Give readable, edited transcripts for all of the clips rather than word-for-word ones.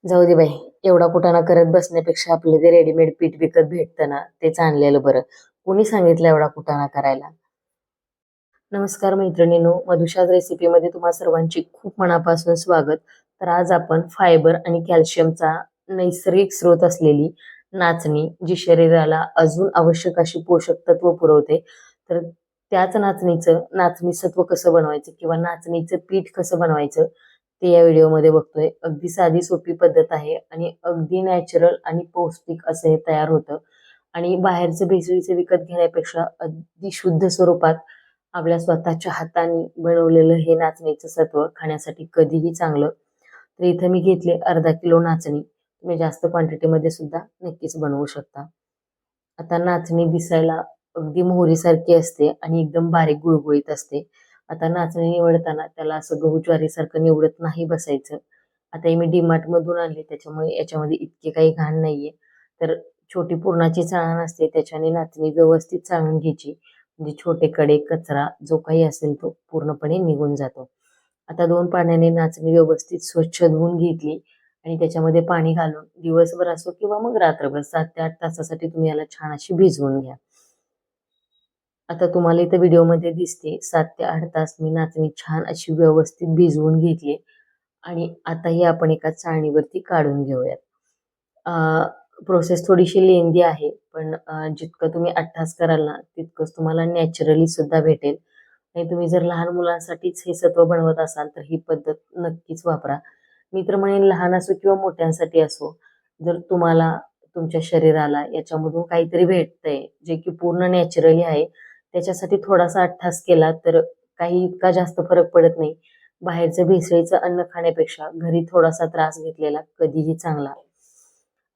जाऊ दे बाई. एवढा कुटाणा करत बसण्यापेक्षा आपलं ते रेडीमेड पीठ विकत भेटतं ना, तेच आणलेलं बरं. कुणी सांगितलं एवढा कुटाणा करायला? नमस्कार मैत्रिणींनो, मधुशाज रेसिपीमध्ये तुम्हा सर्वांची खूप मनापासून स्वागत. तर आज आपण फायबर आणि कॅल्शियमचा नैसर्गिक स्रोत असलेली नाचणी, जी शरीराला अजून आवश्यक अशी पोषक तत्व पुरवते, तर त्याच नाचणी सत्व कसं बनवायचं किंवा नाचणीचं पीठ कसं बनवायचं, ते या व्हिडिओमध्ये बघतोय. अगदी साधी सोपी पद्धत आहे आणि अगदी नॅचरल आणि पौष्टिक असं हे तयार होतं. आणि बाहेरचं भेसळीचं विकत घेण्यापेक्षा अगदी शुद्ध स्वरूपात आपल्या स्वतःच्या हाताने बनवलेलं हे नाचणीचं सत्व खाण्यासाठी कधीही चांगलं. तर इथं मी घेतले अर्धा किलो नाचणी. तुम्ही जास्त क्वांटिटीमध्ये सुद्धा नक्कीच बनवू शकता. आता नाचणी दिसायला अगदी मोहरीसारखी असते आणि एकदम बारीक गुळगुळीत असते. आता नाचणी निवडताना त्याला असं गहू ज्वारीसारखं निवडत नाही बसायचं. आता हे मी डीमार्ट मधून आणले, त्याच्यामुळे याच्यामध्ये इतके काही घाण नाहीये. तर छोटी पुरणाची चाळण असते, त्याच्याने नाचणी व्यवस्थित चाळून घ्यायची. म्हणजे छोटे कडे कचरा जो काही असेल तो पूर्णपणे निघून जातो. आता 2 पाण्याने नाचणी व्यवस्थित स्वच्छ धुवून घेतली आणि त्याच्यामध्ये पाणी घालून दिवसभर असो किंवा मग रात्रभर 7 ते 8 तासासाठी तुम्ही याला छान अशी भिजवून घ्या. आता तुम्हाला इथं व्हिडिओमध्ये दिसते 7 ते 8 तास मी नाचणी छान अशी व्यवस्थित भिजवून घेतली आणि आता ही आपण एका चाळणीवरती काढून घेऊयात. प्रोसेस थोडीशी लेंदी आहे, पण जितकं तुम्ही 8 तास कराल ना, तितकंच तुम्हाला नॅचरली सुद्धा भेटेल. आणि तुम्ही जर लहान मुलांसाठीच हे सत्व बनवत असाल, तर ही पद्धत नक्कीच वापरा. मी तर म्हणेन लहान असो किंवा मोठ्यांसाठी असो, जर तुम्हाला तुमच्या शरीराला याच्यामधून काहीतरी भेटतंय, जे की पूर्ण नॅचरली आहे, त्याच्यासाठी थोडासा अट्टाहास केला तर काही इतका जास्त फरक पडत नाही. बाहेरचं भेसळीचं अन्न खाण्यापेक्षा घरी थोडासा त्रास घेतलेला कधीही चांगला.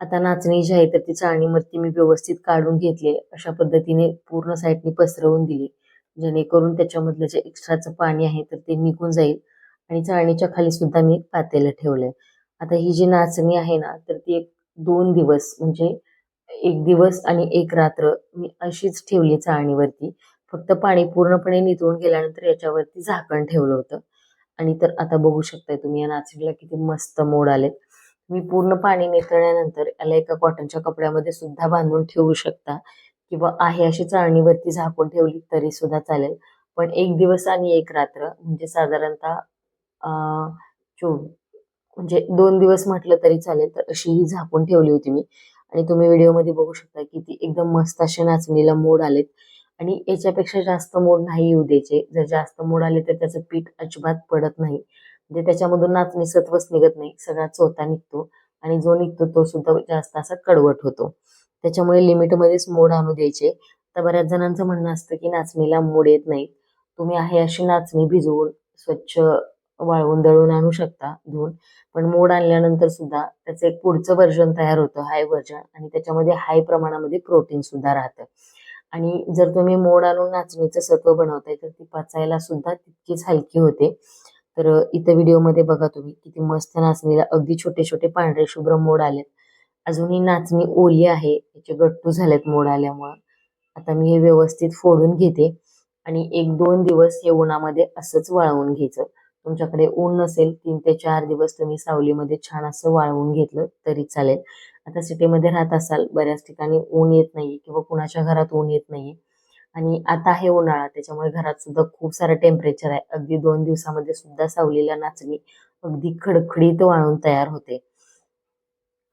आता नाचणी जी आहे तर ती चाळणीवरती मी व्यवस्थित काढून घेतली. अशा पद्धतीने पूर्ण साईडनी पसरवून दिली, जेणेकरून त्याच्यामधलं जे एक्स्ट्राचं पाणी आहे तर ते निघून जाईल. आणि चाळणीच्या खाली सुद्धा मी एक पातेलं ठेवलंय. आता ही जी नाचणी आहे ना, तर ती एक 2 दिवस म्हणजे 1 दिवस आणि 1 रात्र मी अशीच ठेवली चाळणीवरती. फक्त पाणी पूर्णपणे निथळून गेल्यानंतर याच्यावरती झाकण ठेवलं होतं. आणि तर आता बघू शकताय तुम्ही या नाचणीला किती मस्त मोड आलेत. मी पूर्ण पाणी निथळल्यानंतर याला एका कॉटनच्या कपड्यामध्ये सुद्धा बांधून ठेवू शकता किंवा आहे अशी चाळणीवरती झाकून ठेवली तरी सुद्धा चालेल. पण 1 दिवस आणि 1 रात्र म्हणजे साधारणतः अ, चो म्हणजे 2 दिवस म्हटलं तरी चालेल, तर अशी ही झाकून ठेवली होती मी. आणि तुम्ही व्हिडिओमध्ये बघू शकता की ती एकदम मस्त असे नाचणीला मोड आलेत. आणि याच्यापेक्षा जास्त मोड नाही येऊ द्यायचे. जर जास्त मोड आले तर त्याचं पीठ अजिबात पडत नाही. म्हणजे त्याच्यामधून नाचणी सत्वच निघत नाही, सगळा चोथा निघतो आणि जो निघतो तो सुद्धा जास्त असा कडवट होतो. त्याच्यामुळे लिमिटमध्येच मोड आणू द्यायचे. तर बऱ्याच जणांचं म्हणणं असतं की नाचणीला मोड येत नाहीत. तुम्ही आहे अशी नाचणी भिजवून स्वच्छ वाळवून दळून आणू शकता धुवून. पण मोड आणल्यानंतर सुद्धा त्याचं एक पुढचं व्हर्जन तयार होतं, हाय व्हर्जन, आणि त्याच्यामध्ये हाय प्रमाणामध्ये प्रोटीन सुद्धा राहतं. आणि जर तुम्ही मोड आणून नाचणीचं सत्व बनवताय तर ती पचायला सुद्धा तितकीच हलकी होते. तर इथं व्हिडिओमध्ये बघा तुम्ही किती मस्त नाचणीला अगदी छोटे छोटे पांढरे शुभ्र मोड आलेत. अजूनही नाचणी ओली आहे, त्याचे गट्टू झालेत मोड आल्यामुळं. आता मी हे व्यवस्थित फोडून घेते आणि 1-2 दिवस हे उन्हामध्ये असंच वाळवून घ्यायचं. तुमच्याकडे ऊन नसेल 3 ते 4 दिवस तुम्ही सावलीमध्ये छान असं वाळवून घेतलं तरी चालेल. आता सिटीमध्ये राहत असाल, बऱ्याच ठिकाणी ऊन येत नाही किंवा कुणाच्या घरात ऊन येत नाहीये. आणि आता आहे उन्हाळा, त्याच्यामुळे घरात सुद्धा खूप सारं टेम्परेचर आहे. अगदी 2 दिवसामध्ये सुद्धा सावलीला नाचणी अगदी खडखडीत वाळून तयार होते.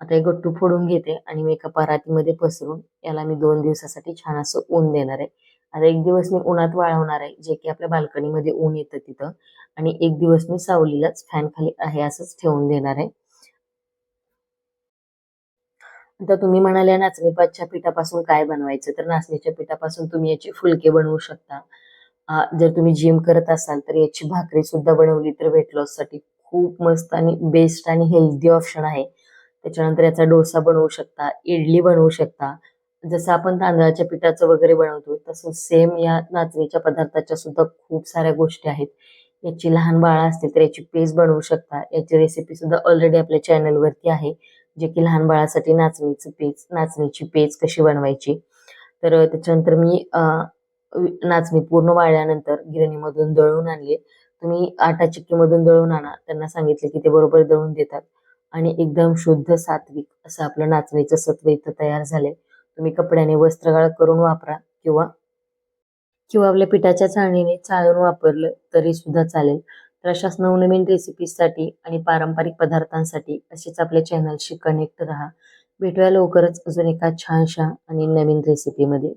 आता हे गट्टू फोडून घेते आणि मी एका परातीमध्ये पसरून याला मी 2 दिवसासाठी छान असं ऊन देणार आहे. आता 1 दिवस मी उन्हात वाळवणार आहे, जे की आपल्या बाल्कनीमध्ये ऊन येतं तिथं. आणि 1 दिवस मी सावलीलाच फॅन खाली आहे असंच ठेवून देणार आहे. आता तुम्ही म्हणाल्या नाचणीच्या पिठापासून काय बनवायचं? तर नाचणीच्या पिठापासून तुम्ही याचे फुलके बनवू शकता. जर तुम्ही जिम करत असाल तर याची भाकरी सुद्धा बनवली तर वेट लॉससाठी खूप मस्त आणि बेस्ट आणि हेल्दी ऑप्शन आहे. त्याच्यानंतर याचा डोसा बनवू शकता, इडली बनवू शकता. जसं आपण तांदळाच्या पिठाचं वगैरे बनवतो, तसं सेम या नाचणीच्या पदार्थाच्या सुद्धा खूप साऱ्या गोष्टी आहेत. याची लहान बाळं असतील तर याची पेज बनवू शकता. याची रेसिपी सुद्धा ऑलरेडी आपल्या चॅनलवरती आहे, जे की लहान बाळासाठी नाचणीची पेज कशी बनवायची. तर त्याच्यानंतर मी नाचणी पूर्ण वाळल्यानंतर गिरणीमधून दळून आणली. तुम्ही आटा चक्कीमधून दळून आणा. त्यांना सांगितले की ते बरोबर दळून देतात. आणि एकदम शुद्ध सात्विक असं आपलं नाचणीचं सत्व इथं तयार झालंय. तुम्ही कपड्याने वस्त्रगाळ करून वापरा किंवा किंवा आपल्या पिठाच्या चाळणीने चाळून वापरलं तरी सुद्धा चालेल. तर अशाच नवनवीन रेसिपीजसाठी आणि पारंपरिक पदार्थांसाठी असेच आपल्या चॅनलशी कनेक्ट राहा. भेटूया लवकरच अजून एका छानशा आणि नवीन रेसिपीमध्ये.